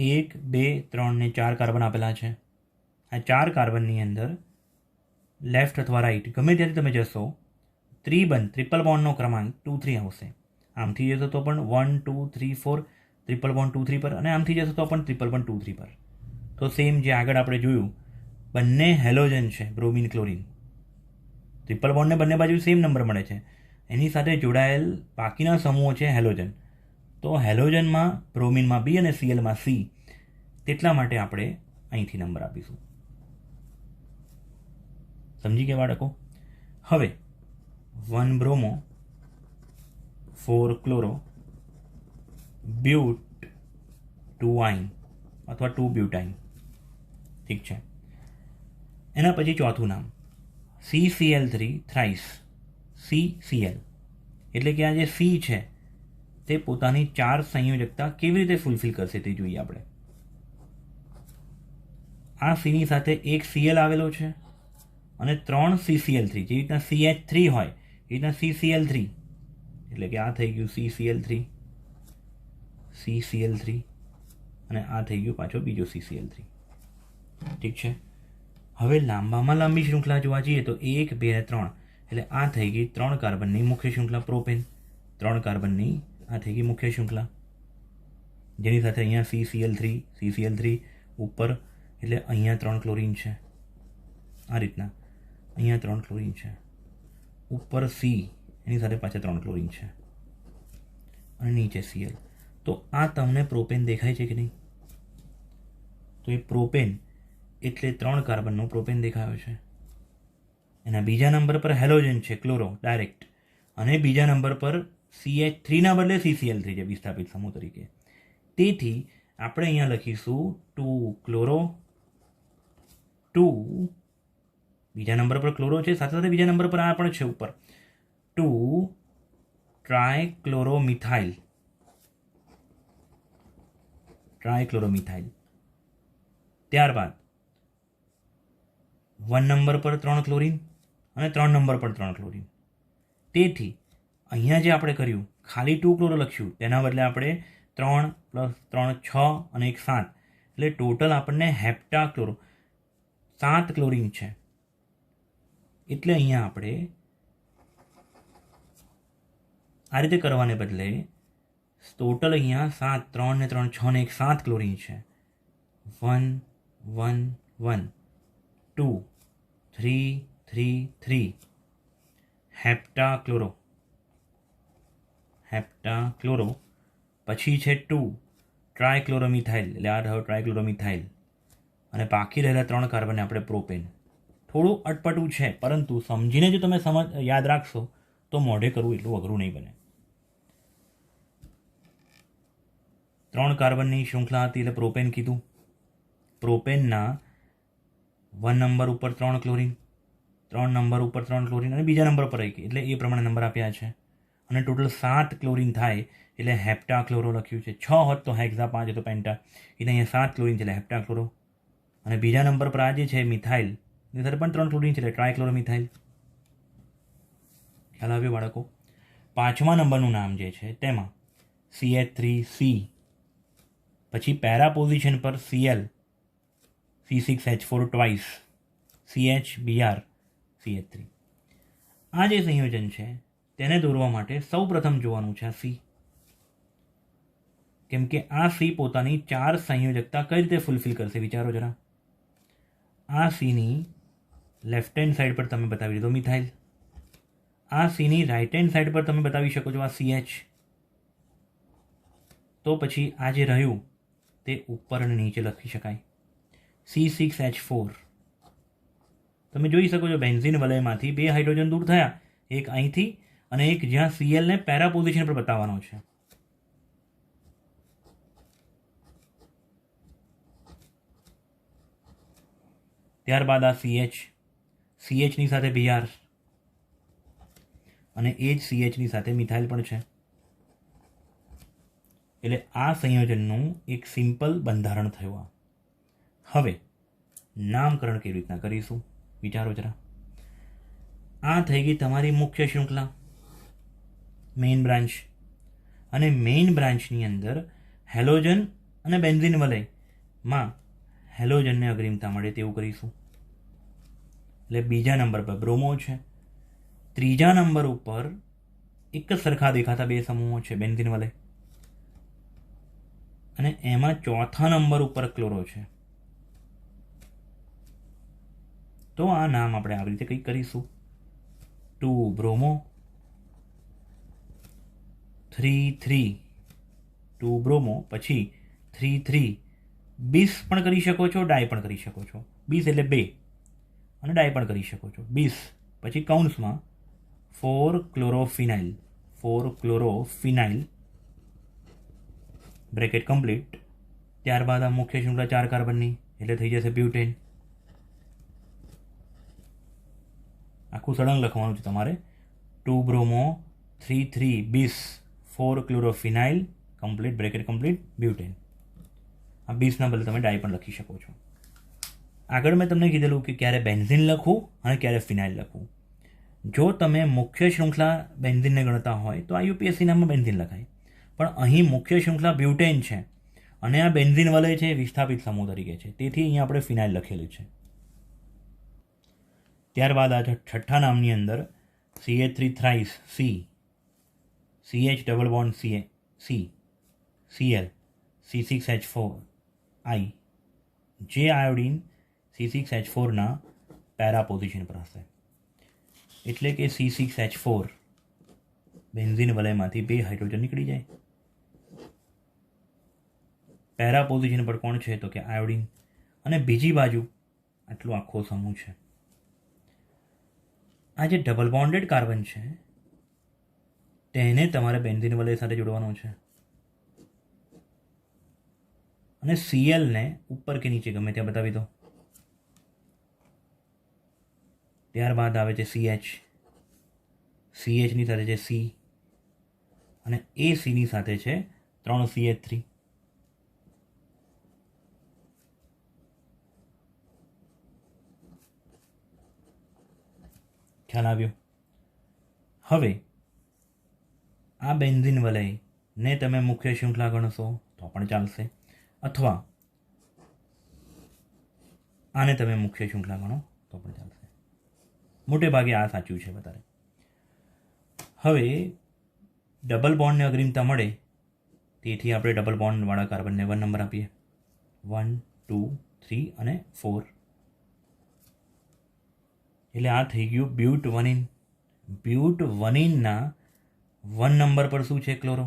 1, 2, 3 ને 4 કાર્બન આપેલા છે. આ 4 કાર્બનની અંદર લેફ્ટ અથવા રાઈટ ગમે ત્યાંથી તમે જશો ટ્રિપલ બોન્ડનો ક્રમાંક 2, 3 આવશે. આમથી જશો તો પણ 1, 2, 3, 4 ટ્રિપલ બોન્ડ 2, 3 પર, અને આમથી જશો તો પણ ટ્રિપલ બોન્ડ 2, 3 પર. તો સેમ જે આગળ આપણે જોયું, બંને હેલોજન છે, બ્રોમિન ક્લોરિન. ટ્રિપલ બોન્ડને બંને બાજુ સેમ નંબર મળે છે. એની સાથે જોડાયેલ બાકીના સમૂહો છે હેલોજન. તો હેલોજનમાં બ્રોમિનમાં બી અને સીએલમાં સી, તેટલા માટે આપણે અહીંથી નંબર આપીશું. સમજી ગયા બાળકો? હવે 1 બ્રોમો 4 ક્લોરો બ્યુટ 2 આઇન અથવા 2 બ્યુટાઇન. ઠીક છે. એના પછી ચોથું નામ CCl3 થ્રાઇસ. CCl એટલે કે આ જે સી છે તે પોતાની 4 સંયોજકતા કેવી રીતે ફૂલફિલ કરશે તે જોઈએ આપણે. આ સીની સાથે એક Cl આવેલો છે અને 3 CCl3. જેવી રીતના CH3 હોય એ રીતના CCl3, એટલે કે આ થઈ ગયું CCl3 અને આ થઈ ગયું પાછો બીજો CCl3. ઠીક છે. હવે લાંબામાં લાંબી શૃંખલા જોવા જઈએ તો 1, 2 અને 3, એટલે આ થઈ ગઈ 3 કાર્બનની મુખ્ય શૃંખલા પ્રોપેન. 3 કાર્બનની આ થઈ ગઈ મુખ્ય શૃંખલા, જેની સાથે અહીંયા CCl3 ઉપર, એટલે અહીંયા 3 ક્લોરીન છે. આ રીતના અહીંયા 3 ક્લોરીન છે, ઉપર સી, એની સાથે પાછા 3 ક્લોરીન છે, અને નીચે Cl. તો આ તમને પ્રોપેન દેખાય છે કે નહીં? તો એ પ્રોપેન એટલે 3 કાર્બનનો પ્રોપેન દેખાયો છે. એના બીજા નંબર પર હેલોજન છે ક્લોરો ડાયરેક્ટ, અને બીજા નંબર પર CH3ના બદલે CCl3 છે વિસ્થાપિત સમૂહ તરીકે. તેથી આપણે અહીંયા લખીશું 2 ક્લોરો 2, બીજા નંબર પર ક્લોરો છે, સાથે સાથે બીજા નંબર પર આ પણ છે ઉપર, 2 ટ્રાયક્લોરોમિથાઇલ. ત્યારબાદ 1 નંબર પર 3 ક્લોરીન અને 3 નંબર પર 3 ક્લોરીન. તેથી અહીંયા જે આપણે કર્યું, ખાલી 2 ક્લોરો લખ્યું, તેના બદલે આપણે 3 + 3 6 અને 1 7, એટલે ટોટલ આપણને હેપ્ટાક્લોરો 7 ક્લોરીન છે. એટલે અહીંયા આપણે આ રીતે કરવાને બદલે ટોટલ અહીંયા 7, 3 ને 3 6 ને 1 7 ક્લોરીન છે. 1 1 1 2 3 3 3 હેપ્ટાક્લોરો. પછી છે 2 ટ્રાયક્લોરોમિથાઇલ, એટલે આ રહ્યો ટ્રાયક્લોરોમિથાઇલ, અને બાકી રહેલા 3 કાર્બનને આપણે પ્રોપેન. થોડું અટપટું છે, પરંતુ સમજીને જો તમે યાદ રાખશો તો મોઢે કરવું એટલું અઘરું નહીં બને. 3 કાર્બનની શૃંખલા હતી એટલે પ્રોપેન કીધું. પ્રોપેનના 1 નંબર ઉપર 3 ક્લોરીન, 3 નંબર ઉપર 3 ક્લોરીન, અને બીજા નંબર પર એક, એટલે એ પ્રમાણે નંબર આપ્યા છે. અને ટોટલ 7 ક્લોરીન થાય એટલે હેપ્ટાક્લોરો લખ્યું છે. 6 હોત તો હેક્ઝા, 5 તો પેન્ટા, એટલે અહીંયા 7 ક્લોરીન છે એટલે હેપ્ટાક્લોરો. અને બીજા નંબર પર આ જે છે મિથાઇલ, એની સાથે પણ 3 ક્લોરીન છે એટલે ટ્રાયક્લોરોમિથાઇલ. ખ્યાલ આવ્યો બાળકો? 5મા નંબરનું નામ જે છે તેમાં CH3C, પછી પેરા પોઝિશન પર Cl C6H4 twice, CHBr CH3. આ જે સંયોજન છે તેને દોરવા માટે સૌ પ્રથમ જોવાનું છે આ C, કેમ કે આ C પોતાની 4 સંયોજકતા કઈ રીતે ફૂલફિલ કરશે વિચારો જરા. આ Cની લેફ્ટ હેન્ડ સાઈડ પર તમે બતાવી દીધો મિથાઇલ, આ Cની રાઇટ હેન્ડ સાઈડ પર તમે બતાવી શકો છો આ CH. તો પછી આ જે રહ્યું તે ઉપર અને નીચે લખી શકાય C6H4. તમે જોઈ શકો છો બેન્ઝીન વલયમાંથી 2 હાઇડ્રોજન દૂર થયા, એક અહીંથી અને એક જ્યાં Cl ને પેરા પોઝિશન પર બતાવવાનો છે. ત્યારબાદ આ CH ની સાથે Br, અને એ જ CH ની સાથે મિથાઇલ પણ છે. એટલે આ સંયોજનનું એક સિમ્પલ બંધારણ થયું. હવે નામકરણ કેવી રીતના કરીશું વિચારો જરા. આ થઈ ગઈ તમારી મુખ્ય શૃંખલા, મેઇન બ્રાન્ચ. અને મેઇન બ્રાન્ચની અંદર હેલોજન અને બેન્ઝિન વલયમાં હેલોજનને અગ્રિમતા મળે તેવું કરીશું. એટલે બીજા નંબર પર બ્રોમો છે. ત્રીજા નંબર ઉપર એક જ સરખા દેખાતા બે સમૂહો છે બેન્ઝિન વલય, અને એમાં ચોથા નંબર ઉપર ક્લોરો છે. તો આ નામ આપણે આવી રીતે કંઈક કરીશું. 2 બ્રોમો 3 2 બ્રોમો, પછી 3 બીસ પણ કરી શકો છો, ડાય પણ કરી શકો છો. બીસ એટલે 2 અને ડાય પણ કરી શકો છો. બીસ પછી કૌંસમાં 4 ક્લોરોફિનાઇલ બ્રેકેટ કમ્પ્લીટ. ત્યારબાદ આ મુખ્ય શૃંખલા 4 કાર્બનની એટલે થઈ જશે બ્યુટેન. આખું સળંગ લખવાનું છે તમારે. 2 bromo 3 bis 4 chlorophenyl complete bracket complete butane. આ બીસના બદલે તમે ડાય પણ લખી શકો છો. આગળ મેં તમને કીધેલું કે ક્યારે બેન્ઝિન લખવું અને ક્યારે ફિનાઇલ લખવું. જો તમે મુખ્ય શૃંખલા બેન્ઝિનને ગણતા હોય તો IUPAC નામમાં બેન્ઝિન લખાય, પણ અહીં મુખ્ય શૃંખલા બ્યુટેન છે અને આ બેન્ઝિન વલય છે વિસ્થાપિત સમૂહ તરીકે છે, તેથી અહીંયા આપણે ફિનાઇલ લખેલું છે. ત્યારબાદ આ છઠ્ઠા નામની અંદર CH3 thrice C, CH double bond C, Cl C6H4 I, જે આયોડિન C6H4 ના પેરા પોઝિશન પર હશે. એટલે કે C6H4 બેન્ઝિન વલયમાંથી 2 હાઇડ્રોજન નીકળી જાય. પેરા પોઝિશન પર કોણ છે તો કે આયોડિન, અને બીજી બાજુ આટલો આખો સમૂહ છે. આ જે ડબલ બોન્ડેડ કાર્બન છે તેને તમારે બેન્ઝિન વલય સાથે જોડવાનો છે, અને Cl ને ઉપર કે નીચે ગમે ત્યાં બતાવી દો. ત્યારબાદ આવે છે CH ની સાથે છે C, અને એ C ની સાથે છે 3 CH3. ખ્યાલ આવ્યો? હવે આ બેન્ઝિન વલયને તમે મુખ્ય શૃંખલા ગણશો તો પણ ચાલશે, અથવા આને તમે મુખ્ય શૃંખલા ગણો તો પણ ચાલશે. મોટે ભાગે આ સાચું છે વધારે. હવે ડબલ બોન્ડને અગ્રિમતા મળે તેથી આપણે ડબલ બોન્ડવાળા કાર્બનને 1 નંબર આપીએ. 1 2 3 અને 4. એટલે આ થઈ ગયું બ્યુટ વનિન. બ્યુટ વનિનના 1 નંબર પર શું છે? ક્લોરો.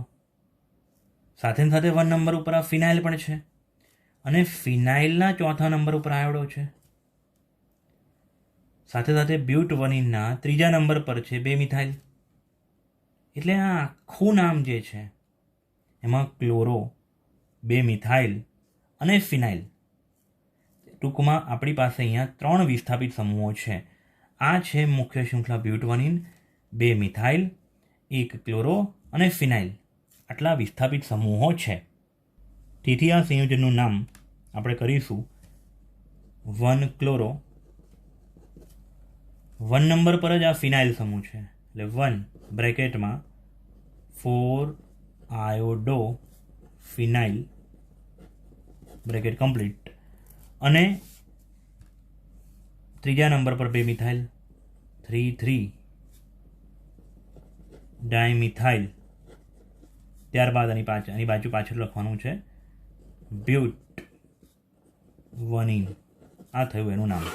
સાથે 1 નંબર ઉપર આ ફિનાઇલ પણ છે, અને ફિનાઇલના ચોથા નંબર ઉપર આયોડો છે. સાથે બ્યુટ વનિનના 3જા નંબર પર છે 2 મિથાઇલ. એટલે આ આખું નામ જે છે એમાં ક્લોરો, 2 મિથાઇલ અને ફિનાઇલ, ટૂંકમાં આપણી પાસે અહીંયા 3 વિસ્થાપિત સમૂહો છે. આ છે મુખ્ય શૃંખલા બ્યુટ વનિન, 2 મિથાઇલ, 1 ક્લોરો અને ફિનાઇલ. આટલા વિસ્થાપિત સમૂહો છે. તેથી આ સંયોજનનું નામ આપણે કરીશું 1 ક્લોરો. 1 નંબર પર જ આ ફિનાઇલ સમૂહ છે, એટલે 1 બ્રેકેટમાં 4 આયોડો ફિનાઇલ બ્રેકેટ કમ્પ્લીટ, અને 3જા નંબર પર 2 મિથાઇલ, 3 ડાયમિથાઇલ. ત્યારબાદ આની બાજુ પાછળ લખવાનું છે બ્યુટ વનિન. આ થયું એનું નામ.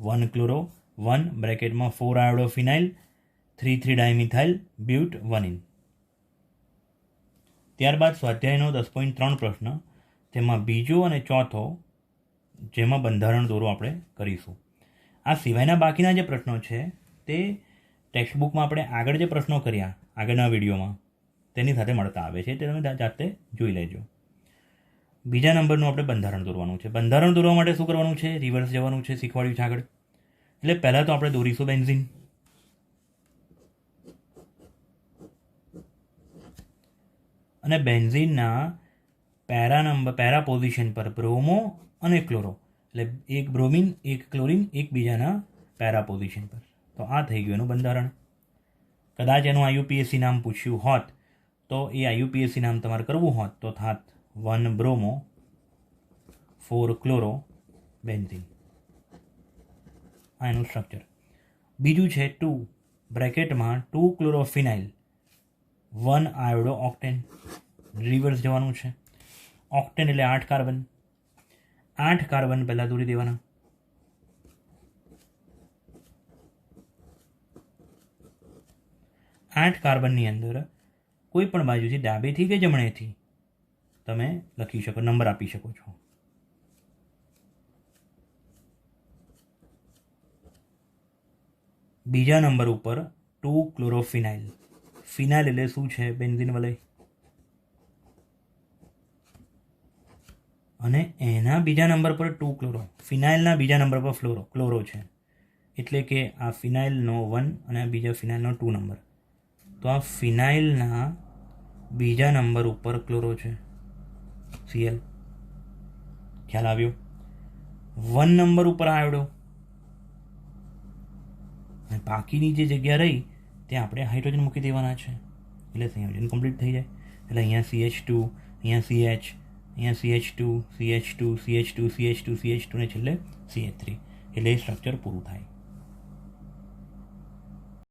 1 ક્લોરો, 1 બ્રેકેટમાં 4 આયોડો ફિનાઇલ, 3 ડાયમિથાઇલ, બ્યુટ વનિન. ત્યારબાદ સ્વાધ્યાયનો 10.3 પ્રશ્ન, તેમાં બીજો અને ચોથો, જેમાં બંધારણ દોરો આપણે કરીશું. આ સિવાયના બાકીના જે પ્રશ્નો છે તે ટેક્સ્ટબુકમાં આપણે આગળ જે પ્રશ્નો કર્યા આગળના વિડીયોમાં તેની સાથે મળતા આવે છે, તે તમે જાતે જોઈ લેજો. બીજા નંબરનું આપણે બંધારણ દોરવાનું છે. બંધારણ દોરવા માટે શું કરવાનું છે? રિવર્સ જવાનું છે, શીખવાડ્યું છે આગળ. એટલે પહેલાં તો આપણે દોરીશું બેન્ઝિન. અને બેન્ઝિનના પેરા પોઝિશન પર બ્રોમો અને ક્લોરો, એટલે એક બ્રોમિન એક ક્લોરિન એકબીજાના પેરા પોઝિશન પર. તો આ થઈ ગયું એનું બંધારણ. કદાચ એનું IUPAC નામ પૂછ્યું હોત તો એ IUPAC નામ તમારે કરવું હોત તો થાત 1 બ્રોમો 4 ક્લોરો બેન્ઝીન. આ એનું સ્ટ્રક્ચર. બીજું છે 2 બ્રેકેટમાં 2 ક્લોરોફિનાઇલ 1 આયોડો ઓક્ટેન. રિવર્સ જવાનું છે. ઓક્ટેન એટલે 8 કાર્બન. 8 કાર્બન પહેલાં દોરી દેવાના. આઠ કાર્બનની અંદર કોઈ પણ બાજુથી ડાબેથી કે જમણેથી તમે લખી શકો, નંબર આપી શકો છો. બીજા નંબર ઉપર 2 ક્લોરોફિનાઇલ. ફિનાઇલ એટલે શું છે? બેન્ઝીન વલય. અને એના બીજા નંબર પર 2 ક્લોરો. ફિનાઇલના બીજા નંબર પર ક્લોરો છે. એટલે કે આ ફિનાઇલનો 1 અને આ બીજા ફિનાઇલનો 2 નંબર. તો આ ફિનાઇલના બીજા નંબર ઉપર ક્લોરો છે, Cl. ખ્યાલ આવ્યો? 1 નંબર ઉપર આયોડો અને બાકીની જે જગ્યા રહી ત્યાં આપણે હાઇડ્રોજન મૂકી દેવાના છે, એટલે સંયોજન કમ્પ્લીટ થઈ જાય. એટલે અહીંયા CH2, અહીંયા CH, અહીંયા CH2, CH2, CH2, CH2, CH2 ને છેલ્લે CH3. એટલે એ સ્ટ્રક્ચર પૂરું થાય.